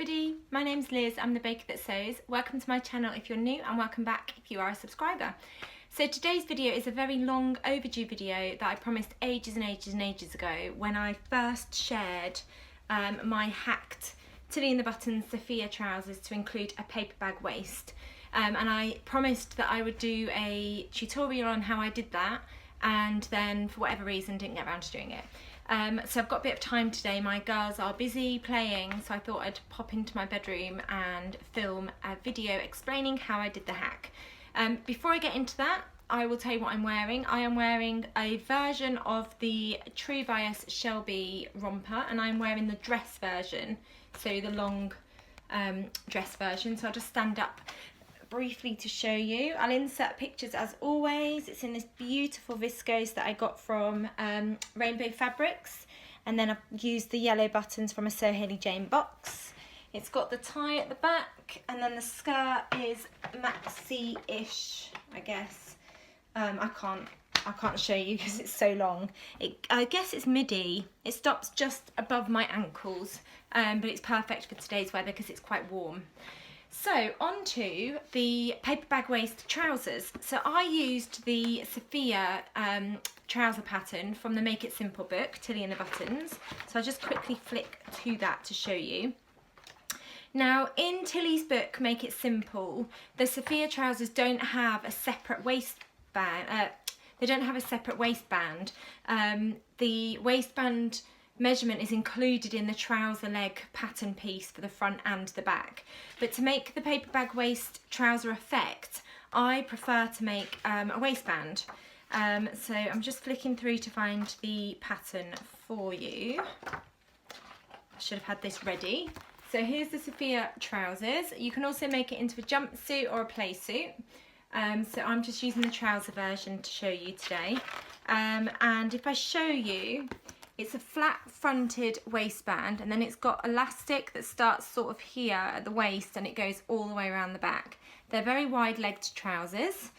everybody, my name's Liz, I'm the baker that sews. Welcome to my channel if you're new and welcome back if you are a subscriber. So today's video is a very long overdue video that I promised ages and ages ago when I first shared my hacked Tilly and the Buttons Sophia trousers to include a paper bag waist. And I promised that I would do a tutorial on how I did that, and then for whatever reason didn't get around to doing it. So I've got a bit of time today. My girls are busy playing, so I thought I'd pop into my bedroom and film a video explaining how I did the hack. Before I get into that, I will tell you what I'm wearing. I am wearing a version of the True Bias Shelby romper, and I'm wearing the dress version, so the long dress version. So I'll just stand up briefly to show you. I'll insert pictures as always. It's in this beautiful viscose that I got from Rainbow Fabrics, and then I've used the yellow buttons from a So Hailey Jane box. It's got the tie at the back, and then the skirt is maxi-ish, I guess. I can't show you because it's so long. I guess it's midi. It stops just above my ankles, but it's perfect for today's weather because it's quite warm. So on to the paper bag waist trousers. So I used the Sophia trouser pattern from the Make It Simple book, Tilly and the Buttons. So I'll just quickly flick to that to show you. Now in Tilly's book, Make It Simple, the Sophia trousers don't have a separate waistband. They don't have a separate waistband. The waistband measurement is included in the trouser leg pattern piece for the front and the back. But to make the paper bag waist trouser effect, I prefer to make a waistband. So I'm just flicking through to find the pattern for you. I should have had this ready. So here's the Sophia trousers. You can also make it into a jumpsuit or a play suit. So I'm just using the trouser version to show you today. And if I show you, it's a flat fronted waistband, and then it's got elastic that starts sort of here at the waist and it goes all the way around the back. They're very wide legged trousers.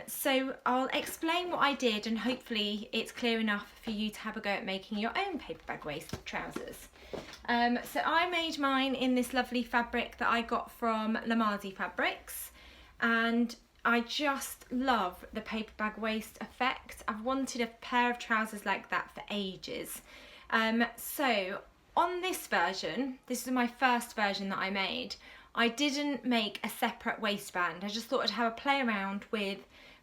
So I'll explain what I did, and hopefully it's clear enough for you to have a go at making your own paper bag waist trousers. So I made mine in this lovely fabric that I got from Lamazi Fabrics, and I just love the paper bag waist effect. I've wanted a pair of trousers like that for ages. So on this version, this is my first version that I made, I didn't make a separate waistband. I just thought I'd have a play around with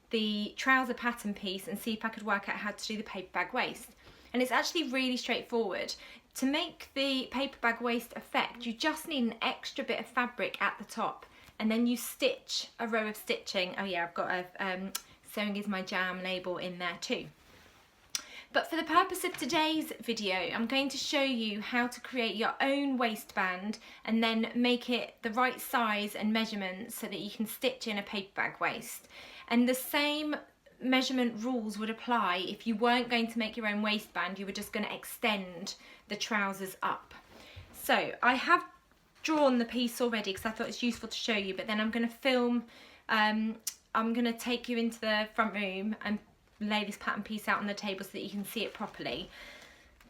the trouser pattern piece and see if I could work out how to do the paper bag waist. And it's actually really straightforward. To make the paper bag waist effect, you just need an extra bit of fabric at the top, and then you stitch a row of stitching. Oh yeah, I've got a Sewing Is My Jam label in there too. But for the purpose of today's video, I'm going to show you how to create your own waistband and then make it the right size and measurements so that you can stitch in a paper bag waist. And the same measurement rules would apply if you weren't going to make your own waistband, you were just going to extend the trousers up. So I have drawn the piece already because I thought it's useful to show you, but then I'm going to film, I'm going to take you into the front room and lay this pattern piece out on the table so that you can see it properly.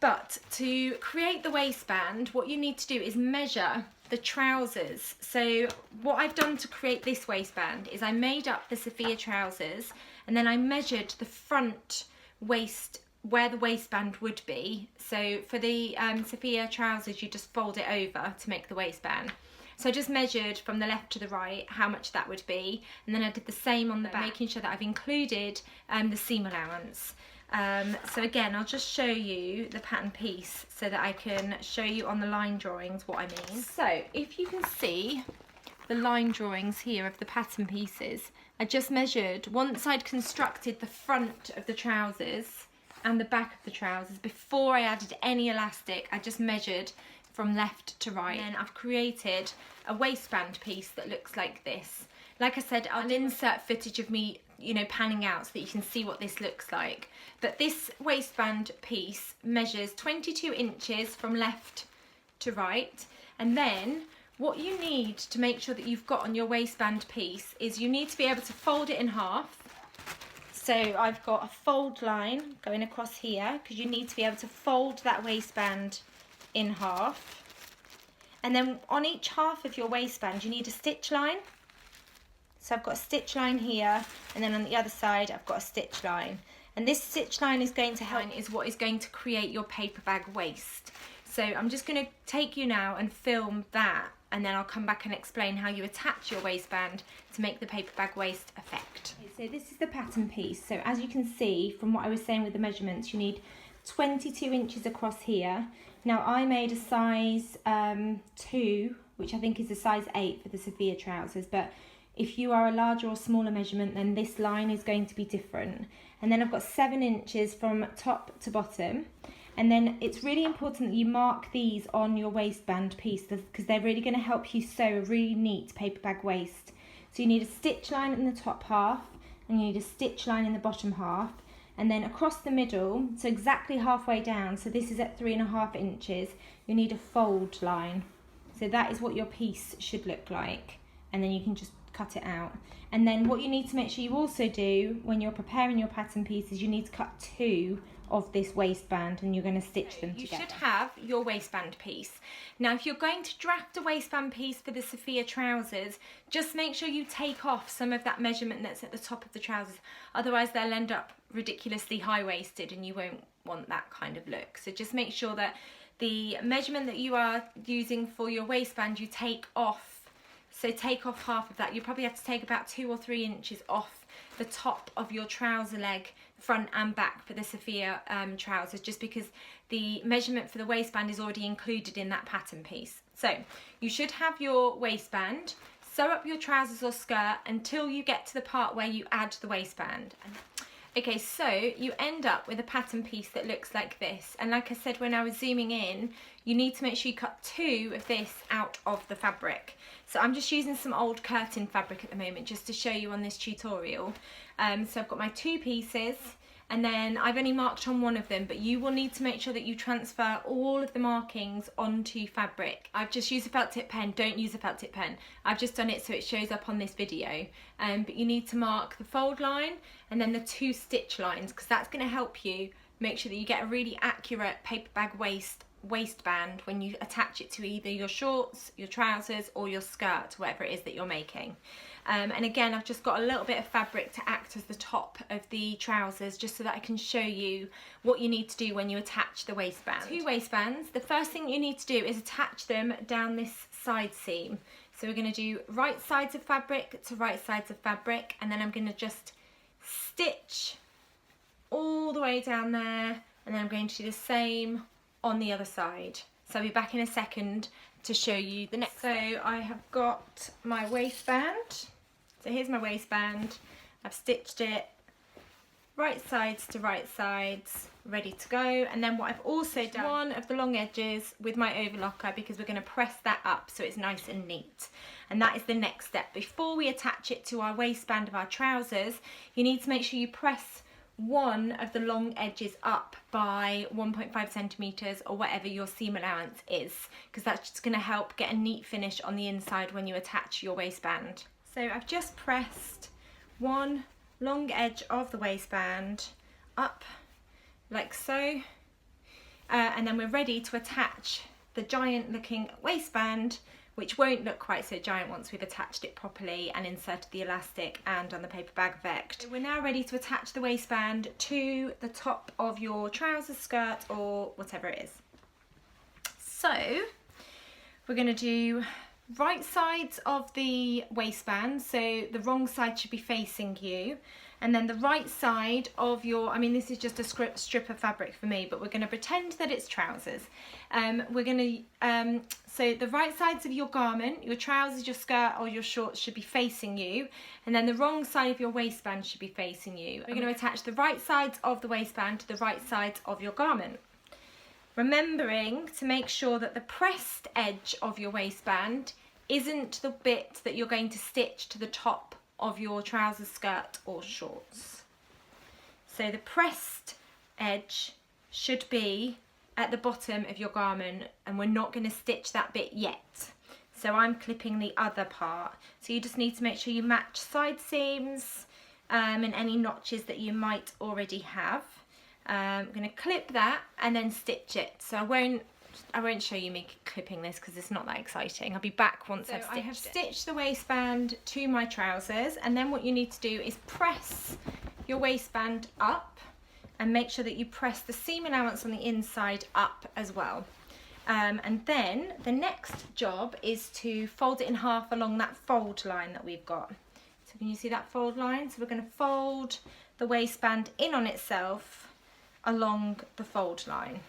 But to create the waistband, what you need to do is measure the trousers. So what I've done to create this waistband is I made up the Sophia trousers, and then I measured the front waist where the waistband would be. So for the Sophia trousers, you just fold it over to make the waistband. So I just measured from the left to the right how much that would be, and then I did the same on the back, making sure that I've included the seam allowance. So again, I'll just show you the pattern piece so that I can show you on the line drawings what I mean. So if you can see the line drawings here of the pattern pieces, I just measured, once I'd constructed the front of the trousers and the back of the trousers, before I added any elastic, I just measured from left to right. And then I've created a waistband piece that looks like this. Like I said, I'll insert footage of me, panning out so that you can see what this looks like. But this waistband piece measures 22 inches from left to right. And then what you need to make sure that you've got on your waistband piece is you need to be able to fold it in half. So I've got a fold line going across here because you need to be able to fold that waistband in half. And then on each half of your waistband you need a stitch line. So I've got a stitch line here, and then on the other side I've got a stitch line. And this stitch line is going to help, is what is going to create your paper bag waist. So I'm just going to take you now and film that, and then I'll come back and explain how you attach your waistband to make the paper bag waist effect. Okay, so this is the pattern piece. So as you can see from what I was saying with the measurements, you need 22 inches across here. Now I made a size 2, which I think is a size 8 for the Sophia trousers, but if you are a larger or smaller measurement, then this line is going to be different. And then I've got 7 inches from top to bottom. And then it's really important that you mark these on your waistband piece, because they're really going to help you sew a really neat paper bag waist. So you need a stitch line in the top half, and you need a stitch line in the bottom half. And then across the middle, so exactly halfway down, so this is at 3.5 inches, you need a fold line. So that is what your piece should look like. And then you can just cut it out. And then what you need to make sure you also do when you're preparing your pattern piece is you need to cut 2 of this waistband, and you're going to stitch them together. You should have your waistband piece. Now if you're going to draft a waistband piece for the Sophia trousers, just make sure you take off some of that measurement that's at the top of the trousers, otherwise they'll end up ridiculously high-waisted and you won't want that kind of look. So just make sure that the measurement that you are using for your waistband you take off. So take off half of that. You probably have to take about 2 or 3 inches off the top of your trouser leg, front and back, for the Sophia trousers, just because the measurement for the waistband is already included in that pattern piece. So you should have your waistband. Sew up your trousers or skirt until you get to the part where you add the waistband. Okay, so you end up with a pattern piece that looks like this. And like I said when I was zooming in, you need to make sure you cut 2 of this out of the fabric. So I'm just using some old curtain fabric at the moment just to show you on this tutorial. So I've got my 2 pieces, and then I've only marked on one of them, but you will need to make sure that you transfer all of the markings onto fabric. I've just used a felt tip pen. Don't use a felt tip pen. I've just done it so it shows up on this video. But you need to mark the fold line and then the 2 stitch lines, because that's going to help you make sure that you get a really accurate paper bag waistband when you attach it to either your shorts, your trousers, or your skirt, whatever it is that you're making. And again, I've just got a little bit of fabric to act as the top of the trousers, just so that I can show you what you need to do when you attach the waistband. 2 waistbands. The first thing you need to do is attach them down this side seam. So we're going to do right sides of fabric to right sides of fabric, and then I'm going to just stitch all the way down there, and then I'm going to do the same on the other side. So I'll be back in a second to show you the next. So I have got my waistband. So here's my waistband. I've stitched it right sides to right sides, ready to go. And then what I've also done, one of the long edges with my overlocker, because we're going to press that up so it's nice and neat. And that is the next step. Before we attach it to our waistband of our trousers, you need to make sure you press one of the long edges up by 1.5 centimeters or whatever your seam allowance is, because that's just going to help get a neat finish on the inside when you attach your waistband. So I've just pressed one long edge of the waistband up like so, and then we're ready to attach the giant looking waistband, which won't look quite so giant once we've attached it properly and inserted the elastic and done the paper bag effect. So we're now ready to attach the waistband to the top of your trouser, skirt, or whatever it is. So we're going to do right sides of the waistband, so the wrong side should be facing you, and then the right side of your, I mean this is just a strip of fabric for me, but we're going to pretend that it's trousers. We're going to, so the right sides of your garment, your trousers, your skirt or your shorts should be facing you, and then the wrong side of your waistband should be facing you. We're going to attach the right sides of the waistband to the right sides of your garment. Remembering to make sure that the pressed edge of your waistband isn't the bit that you're going to stitch to the top of your trousers, skirt or shorts. So the pressed edge should be at the bottom of your garment, and we're not going to stitch that bit yet. So I'm clipping the other part. So you just need to make sure you match side seams and any notches that you might already have. I'm going to clip that and then stitch it. So I won't I won't show you me clipping this because it's not that exciting. I'll be back once I've stitched it. I have stitched the waistband to my trousers, and then what you need to do is press your waistband up and make sure that you press the seam allowance on the inside up as well. And then the next job is to fold it in half along that fold line that we've got. So can you see that fold line? So we're going to fold the waistband in on itself along the fold line,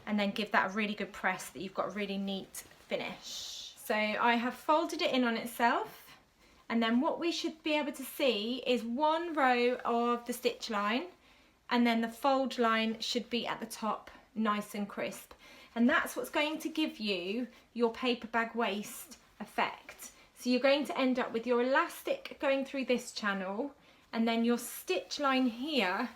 and then give that a really good press that you've got a really neat finish. So I have folded it in on itself, and then what we should be able to see is one row of the stitch line, and then the fold line should be at the top nice and crisp. And that's what's going to give you your paper bag waist effect. So you're going to end up with your elastic going through this channel, and then your stitch line here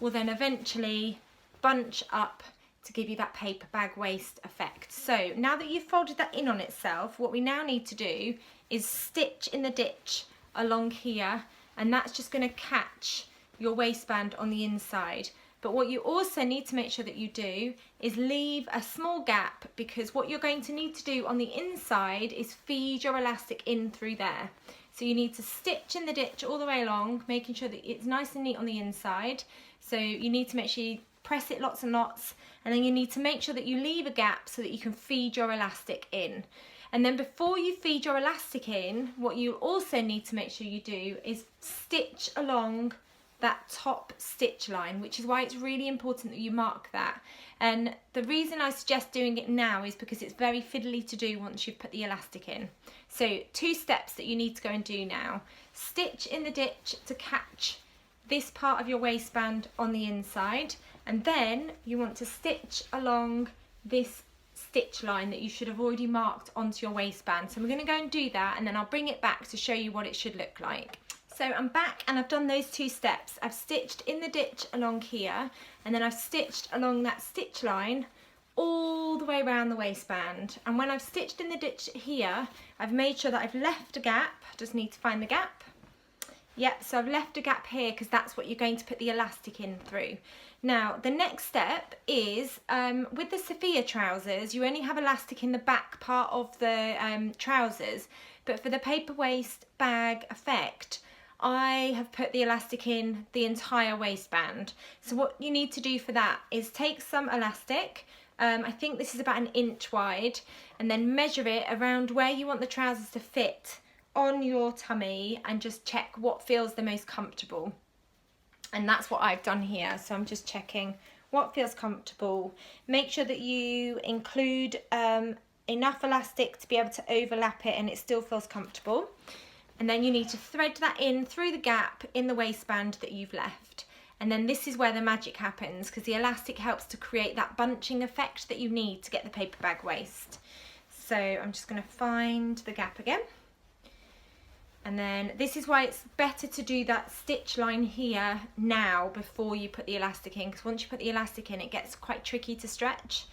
will then eventually bunch up to give you that paper bag waist effect. So now that you've folded that in on itself, what we now need to do is stitch in the ditch along here, and that's just going to catch your waistband on the inside. But what you also need to make sure that you do is leave a small gap, because what you're going to need to do on the inside is feed your elastic in through there. So you need to stitch in the ditch all the way along, making sure that it's nice and neat on the inside. So you need to make sure you press it lots and lots, and then you need to make sure that you leave a gap so that you can feed your elastic in. And then before you feed your elastic in, what you also need to make sure you do is stitch along that top stitch line, which is why it's really important that you mark that. And the reason I suggest doing it now is because it's very fiddly to do once you've put the elastic in. So 2 steps that you need to go and do now. Stitch in the ditch to catch this part of your waistband on the inside, and then you want to stitch along this stitch line that you should have already marked onto your waistband. So we're going to go and do that, and then I'll bring it back to show you what it should look like. So I'm back and I've done those 2 steps. I've stitched in the ditch along here, and then I've stitched along that stitch line all the way around the waistband. And when I've stitched in the ditch here, I've made sure that I've left a gap. I just need to find the gap. Yep, so I've left a gap here because that's what you're going to put the elastic in through. Now, the next step is, with the Sophia trousers, you only have elastic in the back part of the trousers, but for the paper waist bag effect, I have put the elastic in the entire waistband. So what you need to do for that is take some elastic, I think this is about 1 inch wide, and then measure it around where you want the trousers to fit on your tummy, and just check what feels the most comfortable. And that's what I've done here. So I'm just checking what feels comfortable. Make sure that you include enough elastic to be able to overlap it and it still feels comfortable. And then you need to thread that in through the gap in the waistband that you've left. And then this is where the magic happens, because the elastic helps to create that bunching effect that you need to get the paper bag waist. So I'm just going to find the gap again. And then this is why it's better to do that stitch line here now before you put the elastic in, because once you put the elastic in, it gets quite tricky to stretch.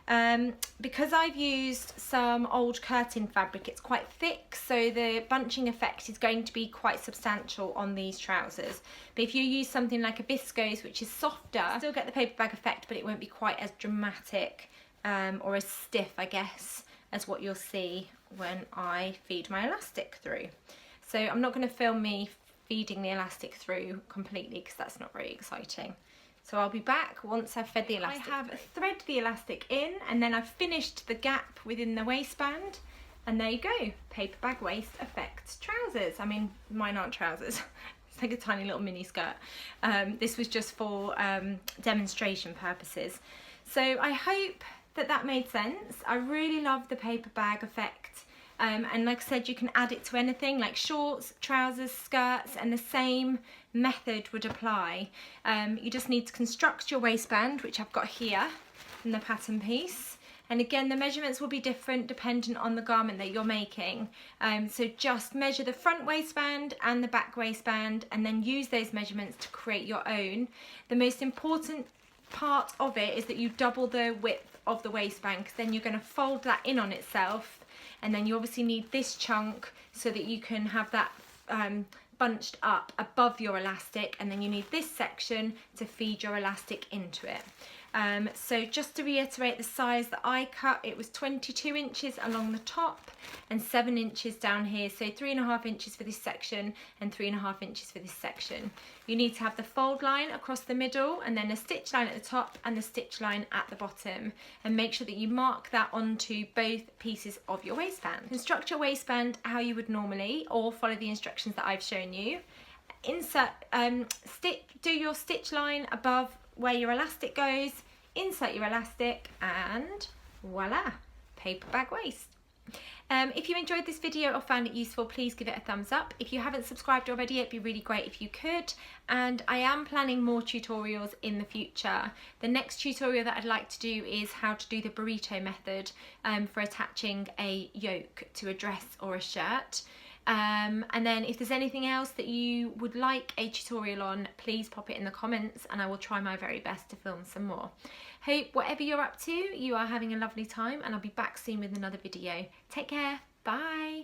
Because I've used some old curtain fabric, it's quite thick, so the bunching effect is going to be quite substantial on these trousers. But if you use something like a viscose, which is softer, still get the paper bag effect, but it won't be quite as dramatic or as stiff, I guess, as what you'll see when I feed my elastic through. So I'm not going to film me feeding the elastic through completely, because that's not very exciting. So I'll be back once I've fed the elastic. I have thread the elastic in, and then I've finished the gap within the waistband, and there you go, paper bag waist effect trousers. I mean, mine aren't trousers. It's like a tiny little mini skirt. This was just for demonstration purposes. So I hope that that made sense. I really love the paper bag effect. And like I said, you can add it to anything like shorts, trousers, skirts, and the same method would apply. You just need to construct your waistband, which I've got here in the pattern piece. And again, the measurements will be different dependent on the garment that you're making. So just measure the front waistband and the back waistband, and then use those measurements to create your own. The most important part of it is that you double the width of the waistband, because then you're going to fold that in on itself. And then you obviously need this chunk so that you can have that bunched up above your elastic, and then you need this section to feed your elastic into it. So just to reiterate the size that I cut, it was 22 inches along the top and 7 inches down here. So 3.5 inches for this section and 3.5 inches for this section. You need to have the fold line across the middle and then a stitch line at the top and the stitch line at the bottom. And make sure that you mark that onto both pieces of your waistband. Construct your waistband how you would normally, or follow the instructions that I've shown you. Insert, do your stitch line above where your elastic goes, insert your elastic, and voila, paper bag waist. If you enjoyed this video or found it useful, please give it a thumbs up. If you haven't subscribed already, it'd be really great if you could. And I am planning more tutorials in the future. The next tutorial that I'd like to do is how to do the burrito method for attaching a yoke to a dress or a shirt. And then if there's anything else that you would like a tutorial on, please pop it in the comments and I will try my very best to film some more. Hope whatever you're up to, you are having a lovely time, and I'll be back soon with another video. Take care, bye.